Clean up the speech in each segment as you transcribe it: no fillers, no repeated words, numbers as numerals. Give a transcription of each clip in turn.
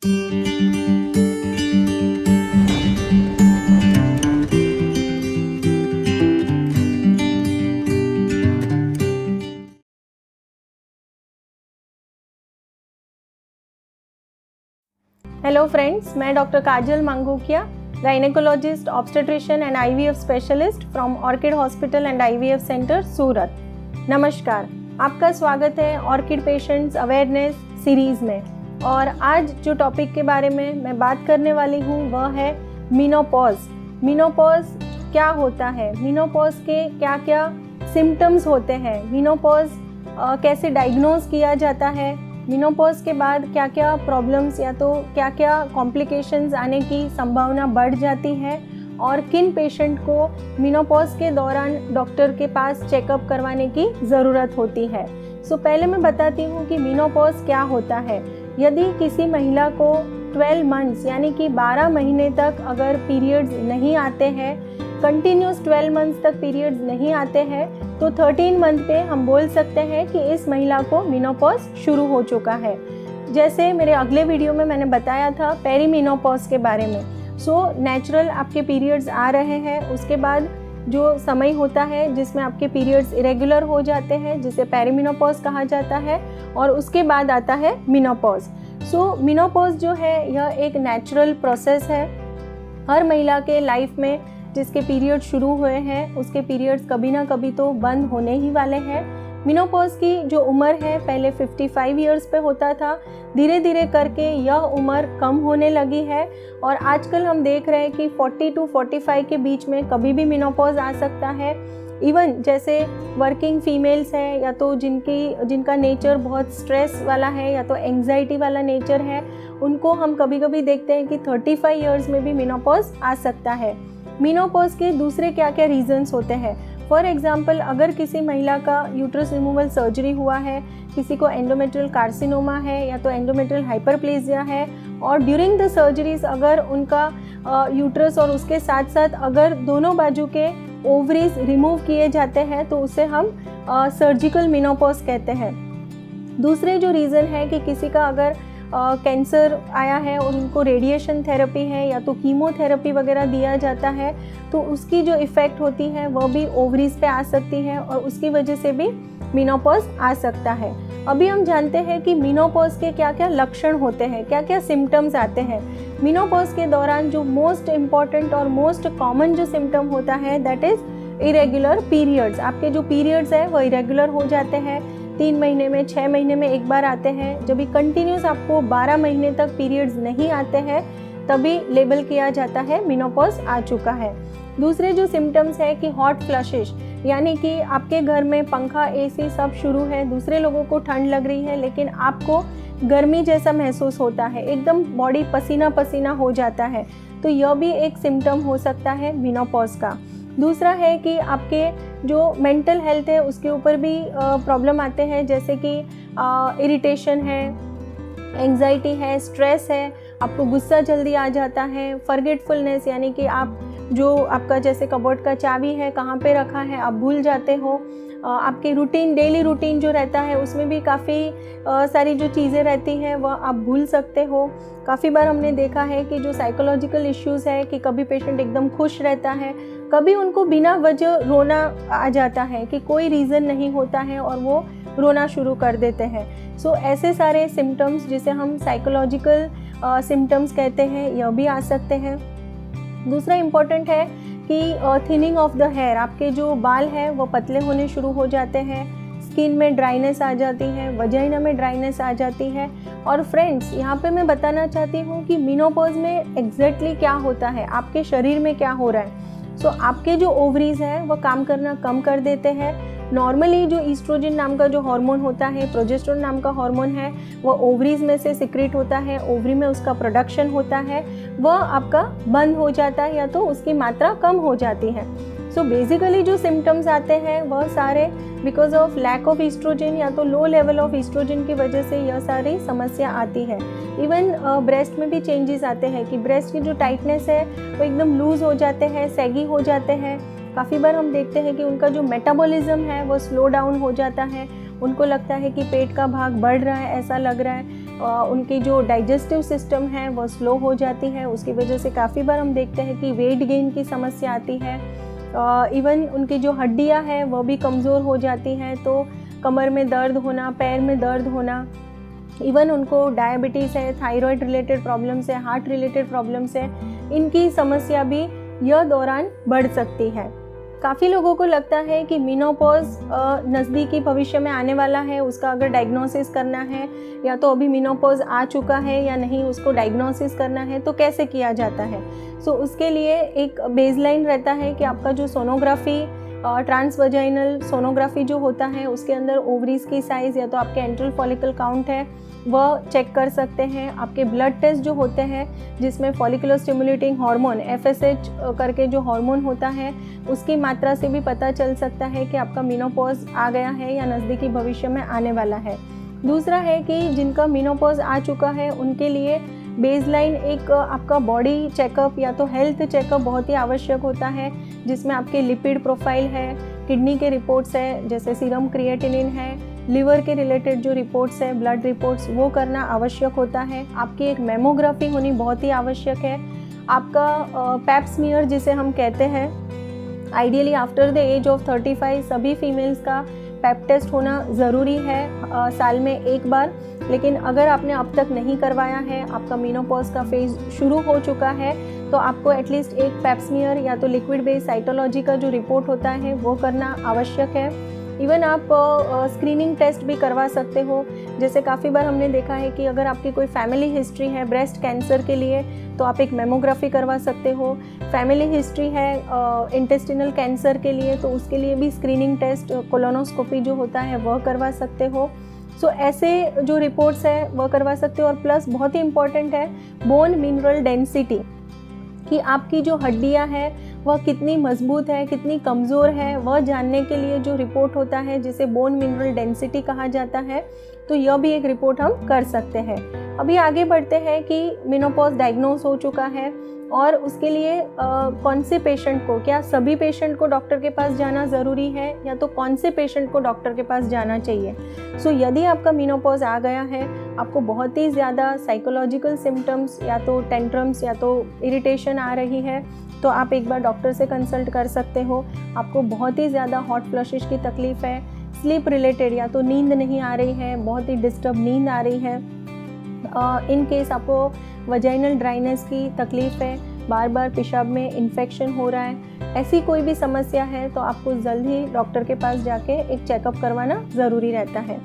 Hello friends, मैं doctor Kajal Mangukiya, gynaecologist, obstetrician and IVF specialist from Orchid Hospital and IVF centre Surat. नमस्कार, आपका स्वागत है ऑर्किड पेशेंट्स अवेयरनेस सीरीज़ में। और आज जो टॉपिक के बारे में मैं बात करने वाली हूँ वह है मेनोपॉज। मेनोपॉज क्या होता है, मेनोपॉज के क्या क्या सिम्टम्स होते हैं, मेनोपॉज कैसे डायग्नोज किया जाता है, मेनोपॉज के बाद क्या क्या प्रॉब्लम्स या तो क्या क्या कॉम्प्लिकेशंस आने की संभावना बढ़ जाती है और किन पेशेंट को मेनोपॉज के दौरान डॉक्टर के पास चेकअप करवाने की ज़रूरत होती है। पहले मैं बताती हूँ कि मेनोपॉज क्या होता है। यदि किसी महिला को 12 मंथ्स यानी कि 12 महीने तक अगर पीरियड्स नहीं आते हैं, कंटिन्यूस 12 मंथ्स तक पीरियड्स नहीं आते हैं, तो 13 मंथ पे हम बोल सकते हैं कि इस महिला को मेनोपॉज शुरू हो चुका है। जैसे मेरे अगले वीडियो में मैंने बताया था पेरीमेनोपॉज के बारे में। नेचुरल आपके पीरियड्स आ रहे हैं, उसके बाद जो समय होता है जिसमें आपके पीरियड्स इरेगुलर हो जाते हैं, जिसे पेरीमेनोपॉज कहा जाता है, और उसके बाद आता है मेनोपॉज। मेनोपॉज जो है यह एक नेचुरल प्रोसेस है। हर महिला के लाइफ में जिसके पीरियड शुरू हुए हैं उसके पीरियड्स कभी ना कभी तो बंद होने ही वाले हैं। मेनोपॉज की जो उम्र है पहले 55 इयर्स पे होता था, धीरे धीरे करके यह उम्र कम होने लगी है और आजकल हम देख रहे हैं कि 40 to 45 के बीच में कभी भी मेनोपॉज आ सकता है। इवन जैसे वर्किंग फीमेल्स है या तो जिनका नेचर बहुत स्ट्रेस वाला है या तो एंग्जाइटी वाला नेचर है, उनको हम कभी कभी देखते हैं कि 35 इयर्स में भी मेनोपॉज आ सकता है। मेनोपॉज के दूसरे क्या क्या रीजंस होते हैं। फॉर एग्जांपल, अगर किसी महिला का यूट्रस रिमूवल सर्जरी हुआ है, किसी को एंडोमेट्रियल कार्सिनोमा है या तो एंडोमेट्रियल हाइपरप्लेजिया है, और ड्यूरिंग द सर्जरीज अगर उनका यूट्रस और उसके साथ साथ अगर दोनों बाजू के ओवरीज रिमूव किए जाते हैं तो उसे हम सर्जिकल मेनोपॉज कहते हैं। दूसरे जो रीज़न है कि किसी का अगर कैंसर आया है और उनको रेडिएशन थेरेपी है या तो कीमोथेरेपी वगैरह दिया जाता है, तो उसकी जो इफ़ेक्ट होती है वह भी ओवरीज पे आ सकती है और उसकी वजह से भी मेनोपॉज आ सकता है। अभी हम जानते हैं कि मेनोपॉज के क्या क्या लक्षण होते हैं, क्या क्या सिम्टम्स आते हैं। मेनोपॉज के दौरान जो मोस्ट इम्पॉर्टेंट और मोस्ट कॉमन जो सिम्टम होता है दैट इज़ इरेगुलर पीरियड्स। आपके जो पीरियड्स हैं वो इरेगुलर हो जाते हैं, 3 महीने में 6 महीने में एक बार आते हैं। जब भी कंटिन्यूस आपको 12 महीने तक पीरियड्स नहीं आते हैं तभी लेबल किया जाता है मेनोपॉज आ चुका है। दूसरे जो सिम्टम्स है कि हॉट फ्लशेस, यानी कि आपके घर में पंखा एसी सब शुरू है, दूसरे लोगों को ठंड लग रही है लेकिन आपको गर्मी जैसा महसूस होता है, एकदम बॉडी पसीना पसीना हो जाता है, तो यह भी एक सिम्टम हो सकता है मेनोपॉज का। दूसरा है कि आपके जो मेंटल हेल्थ है उसके ऊपर भी प्रॉब्लम आते हैं, जैसे कि इरिटेशन है, एंग्जाइटी है, स्ट्रेस है, आपको गुस्सा जल्दी आ जाता है, फॉरगेटफुलनेस यानी कि आप जो आपका जैसे कबोर्ड का चाबी है कहाँ पे रखा है आप भूल जाते हो, आपके रूटीन डेली रूटीन जो रहता है उसमें भी काफ़ी सारी जो चीज़ें रहती हैं वह आप भूल सकते हो। काफ़ी बार हमने देखा है कि जो साइकोलॉजिकल इश्यूज़ है कि कभी पेशेंट एकदम खुश रहता है, कभी उनको बिना वजह रोना आ जाता है कि कोई रीज़न नहीं होता है और वो रोना शुरू कर देते हैं। ऐसे सारे सिम्टम्स जिसे हम साइकोलॉजिकल सिम्टम्स कहते हैं यह भी आ सकते हैं। दूसरा इम्पॉर्टेंट है कि थिनिंग ऑफ द हेयर, आपके जो बाल हैं वो पतले होने शुरू हो जाते हैं, स्किन में ड्राइनेस आ जाती है, वजाइना में ड्राइनेस आ जाती है। और फ्रेंड्स, यहाँ पे मैं बताना चाहती हूँ कि मेनोपॉज में एग्जैक्टली क्या होता है, आपके शरीर में क्या हो रहा है। आपके जो ओवरीज हैं वो काम करना कम कर देते हैं। नॉर्मली जो ईस्ट्रोजन नाम का जो हार्मोन होता है, प्रोजेस्टेरोन नाम का हार्मोन है, वो ओवरीज में से सिक्रेट होता है, ओवरी में उसका प्रोडक्शन होता है, वह आपका बंद हो जाता है या तो उसकी मात्रा कम हो जाती है। बेसिकली जो सिम्टम्स आते हैं वह सारे because of lack of oestrogen या तो लो लेवल ऑफ ईस्ट्रोजन की वजह से यह सारी समस्या आती है। इवन ब्रेस्ट में भी चेंजेस आते हैं कि ब्रेस्ट की जो टाइटनेस है वो एकदम लूज हो जाते हैं, सैगी हो जाते हैं। काफ़ी बार हम देखते हैं कि उनका जो मेटाबॉलिज्म है वो स्लो डाउन हो जाता है, उनको लगता है कि पेट का भाग बढ़ रहा है, ऐसा लग रहा है। उनकी जो डाइजेस्टिव सिस्टम है वो स्लो हो जाती है। उसकी वजह से काफ़ी बार हम देखते हैं कि वेट गेन की समस्या आती है। इवन उनकी जो हड्डियां हैं वो भी कमज़ोर हो जाती हैं, तो कमर में दर्द होना, पैर में दर्द होना, इवन उनको डायबिटीज़ है, थायराइड रिलेटेड प्रॉब्लम्स है, हार्ट रिलेटेड प्रॉब्लम्स है, इनकी समस्या भी यह दौरान बढ़ सकती है। काफ़ी लोगों को लगता है कि मेनोपॉज नज़दीकी भविष्य में आने वाला है, उसका अगर डायग्नोसिस करना है, या तो अभी मेनोपॉज आ चुका है या नहीं, उसको डायग्नोसिस करना है तो कैसे किया जाता है। सो उसके लिए एक बेसलाइन रहता है कि आपका जो सोनोग्राफी, ट्रांसवजाइनल सोनोग्राफी जो होता है, उसके अंदर ओवरीज की साइज़ या तो आपके एंट्रल फॉलिकल काउंट है वह चेक कर सकते हैं। आपके ब्लड टेस्ट जो होते हैं जिसमें फॉलिकुलर स्टिमुलेटिंग हार्मोन FSH करके जो हार्मोन होता है उसकी मात्रा से भी पता चल सकता है कि आपका मेनोपॉज आ गया है या नज़दीकी भविष्य में आने वाला है। दूसरा है कि जिनका मेनोपॉज आ चुका है उनके लिए बेसलाइन एक आपका बॉडी चेकअप या तो हेल्थ चेकअप बहुत ही आवश्यक होता है, जिसमें आपके लिपिड प्रोफाइल है, किडनी के रिपोर्ट्स है जैसे सीरम क्रिएटिनिन है, लिवर के रिलेटेड जो रिपोर्ट्स है, ब्लड रिपोर्ट्स, वो करना आवश्यक होता है। आपकी एक मेमोग्राफी होनी बहुत ही आवश्यक है। आपका पैप स्मीयर जिसे हम कहते हैं, ideally after the age of 35 सभी फीमेल्स का पैप टेस्ट होना ज़रूरी है साल में एक बार। लेकिन अगर आपने अब तक नहीं करवाया है, आपका मेनोपॉज का फेज शुरू हो चुका है, तो आपको एटलीस्ट एक पैप स्मीयर या तो लिक्विड बेस्ड साइटोलॉजी का जो रिपोर्ट होता है वो करना आवश्यक है। इवन आप स्क्रीनिंग टेस्ट भी करवा सकते हो। जैसे काफ़ी बार हमने देखा है कि अगर आपकी कोई फैमिली हिस्ट्री है ब्रेस्ट कैंसर के लिए तो आप एक मेमोग्राफी करवा सकते हो। फैमिली हिस्ट्री है इंटेस्टिनल कैंसर के लिए तो उसके लिए भी स्क्रीनिंग टेस्ट, कोलोनोस्कोपी जो होता है वह करवा सकते हो। सो ऐसे जो रिपोर्ट्स है वह करवा सकते हो। और प्लस बहुत ही इम्पॉर्टेंट है बोन मिनरल डेंसिटी, कि आपकी जो हड्डियां हैं वह कितनी मजबूत है, कितनी कमज़ोर है, वह जानने के लिए जो रिपोर्ट होता है जिसे बोन मिनरल डेंसिटी कहा जाता है, तो यह भी एक रिपोर्ट हम कर सकते हैं। अभी आगे बढ़ते हैं कि मेनोपॉज डायग्नोज हो चुका है और उसके लिए कौन से पेशेंट को, क्या सभी पेशेंट को डॉक्टर के पास जाना ज़रूरी है या तो कौन से पेशेंट को डॉक्टर के पास जाना चाहिए। सो यदि आपका मेनोपॉज आ गया है, आपको बहुत ही ज़्यादा साइकोलॉजिकल सिम्टम्स या तो टेंट्रम्स या तो इरिटेशन आ रही है, तो आप एक बार डॉक्टर से कंसल्ट कर सकते हो। आपको बहुत ही ज़्यादा हॉट फ्लशेस की तकलीफ़ है, स्लीप रिलेटेड या तो नींद नहीं आ रही है, बहुत ही डिस्टर्ब नींद आ रही है, इन केस आपको वजाइनल ड्राइनेस की तकलीफ़ है, बार बार पेशाब में इन्फेक्शन हो रहा है, ऐसी कोई भी समस्या है तो आपको जल्द ही डॉक्टर के पास जाके एक चेकअप करवाना ज़रूरी रहता है।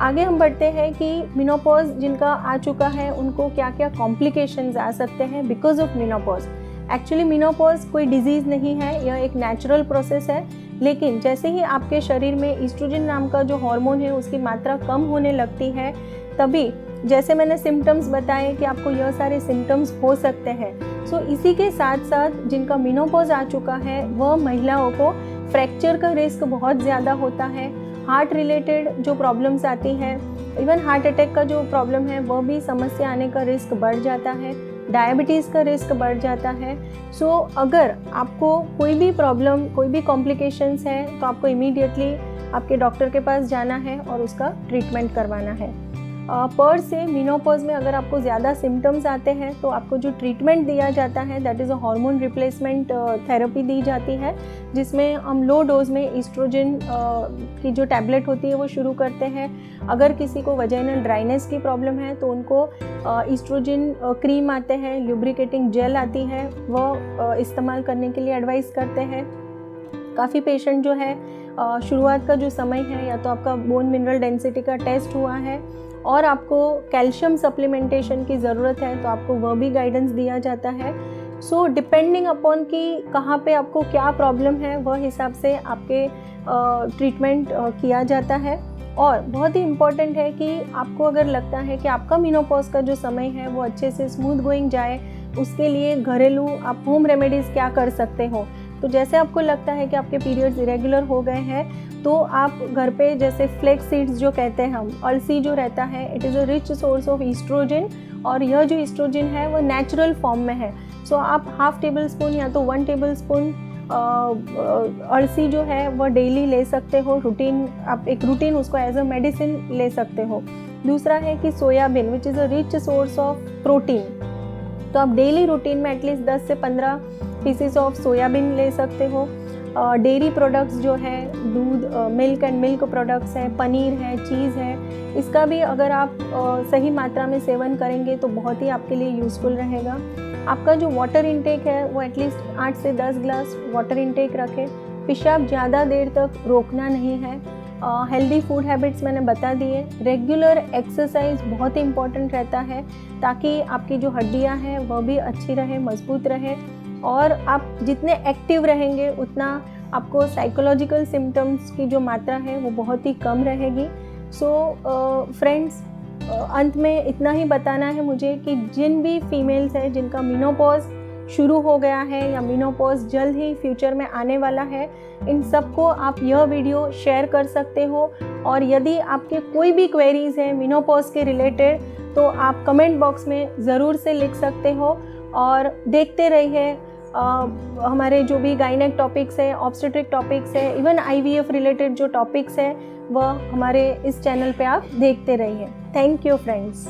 आगे हम बढ़ते हैं कि मेनोपॉज जिनका आ चुका है उनको क्या क्या कॉम्प्लिकेशंस आ सकते हैं because of menopause. Actually menopause कोई डिजीज़ नहीं है, यह एक नेचुरल प्रोसेस है। लेकिन जैसे ही आपके शरीर में ईस्ट्रोजन नाम का जो हार्मोन है उसकी मात्रा कम होने लगती है, तभी जैसे मैंने सिम्टम्स बताए कि आपको यह सारे सिम्टम्स हो सकते हैं। सो इसी के साथ साथ जिनका मेनोपॉज आ चुका है वह महिलाओं को फ्रैक्चर का रिस्क बहुत ज़्यादा होता है, हार्ट रिलेटेड जो प्रॉब्लम्स आती हैं, इवन हार्ट अटैक का जो प्रॉब्लम है वह भी समस्या आने का रिस्क बढ़ जाता है, डायबिटीज़ का रिस्क बढ़ जाता है। सो अगर आपको कोई भी प्रॉब्लम, कोई भी कॉम्प्लिकेशंस है तो आपको इमीडिएटली आपके डॉक्टर के पास जाना है और उसका ट्रीटमेंट करवाना है। पर से मेनोपॉज में अगर आपको ज़्यादा सिम्टम्स आते हैं तो आपको जो ट्रीटमेंट दिया जाता है that is a hormone replacement therapy दी जाती है, जिसमें हम लो डोज में ईस्ट्रोजन की जो टैबलेट होती है वो शुरू करते हैं। अगर किसी को वजाइनल ड्राइनेस की प्रॉब्लम है तो उनको ईस्ट्रोजन क्रीम आते हैं, ल्यूब्रिकेटिंग जेल आती है, वह इस्तेमाल करने के लिए एडवाइस करते हैं। काफ़ी पेशेंट जो है शुरुआत का जो समय है या तो आपका बोन मिनरल डेंसिटी का टेस्ट हुआ है और आपको कैल्शियम सप्लीमेंटेशन की ज़रूरत है तो आपको वह भी गाइडेंस दिया जाता है। सो डिपेंडिंग अपॉन कि कहाँ पे आपको क्या प्रॉब्लम है वह हिसाब से आपके ट्रीटमेंट किया जाता है। और बहुत ही इम्पॉर्टेंट है कि आपको अगर लगता है कि आपका मेनोपॉज का जो समय है वो अच्छे से स्मूथ गोइंग जाए, उसके लिए घरेलू आप होम रेमेडीज़ क्या कर सकते हो। तो जैसे आपको लगता है कि आपके पीरियड्स इरेगुलर हो गए हैं तो आप घर पे जैसे फ्लेक्स सीड्स जो कहते हैं हम, अलसी जो रहता है, it is a rich source of oestrogen और यह जो ईस्ट्रोजन है वो नेचुरल फॉर्म में है। सो आप हाफ टेबल स्पून या तो 1 टेबल स्पून अलसी जो है वह डेली ले सकते हो। रूटीन, आप एक रूटीन उसको एज अ मेडिसिन ले सकते हो। दूसरा है कि soybean which is a rich source of protein, तो आप डेली रूटीन में एटलीस्ट 10 से 15 पीसेस ऑफ सोयाबीन ले सकते हो। डेयरी प्रोडक्ट्स जो है, दूध, मिल्क एंड मिल्क प्रोडक्ट्स है, पनीर है, चीज़ है, इसका भी अगर आप सही मात्रा में सेवन करेंगे तो बहुत ही आपके लिए यूज़फुल रहेगा। आपका जो वाटर इनटेक है वो एटलीस्ट 8 से 10 ग्लास वाटर इनटेक रखें। पेशाब ज़्यादा देर तक रोकना नहीं है। हेल्दी फूड हैबिट्स मैंने बता दिए। रेगुलर एक्सरसाइज बहुत ही इम्पॉर्टेंट रहता है ताकि आपकी जो हड्डियाँ हैं वह भी अच्छी रहे, मजबूत रहे, और आप जितने एक्टिव रहेंगे उतना आपको साइकोलॉजिकल सिम्टम्स की जो मात्रा है वो बहुत ही कम रहेगी। सो फ्रेंड्स, अंत में इतना ही बताना है मुझे कि जिन भी फीमेल्स हैं जिनका मेनोपॉज शुरू हो गया है या मेनोपॉज जल्द ही फ्यूचर में आने वाला है, इन सबको आप यह वीडियो शेयर कर सकते हो। और यदि आपके कोई भी क्वेरीज़ हैं मेनोपॉज के रिलेटेड तो आप कमेंट बॉक्स में ज़रूर से लिख सकते हो। और देखते रहिए हमारे जो भी गायनेक टॉपिक्स है, ऑब्स्टेट्रिक टॉपिक्स है, इवन IVF रिलेटेड जो टॉपिक्स है वह हमारे इस चैनल पे आप देखते रहिए। Thank you friends.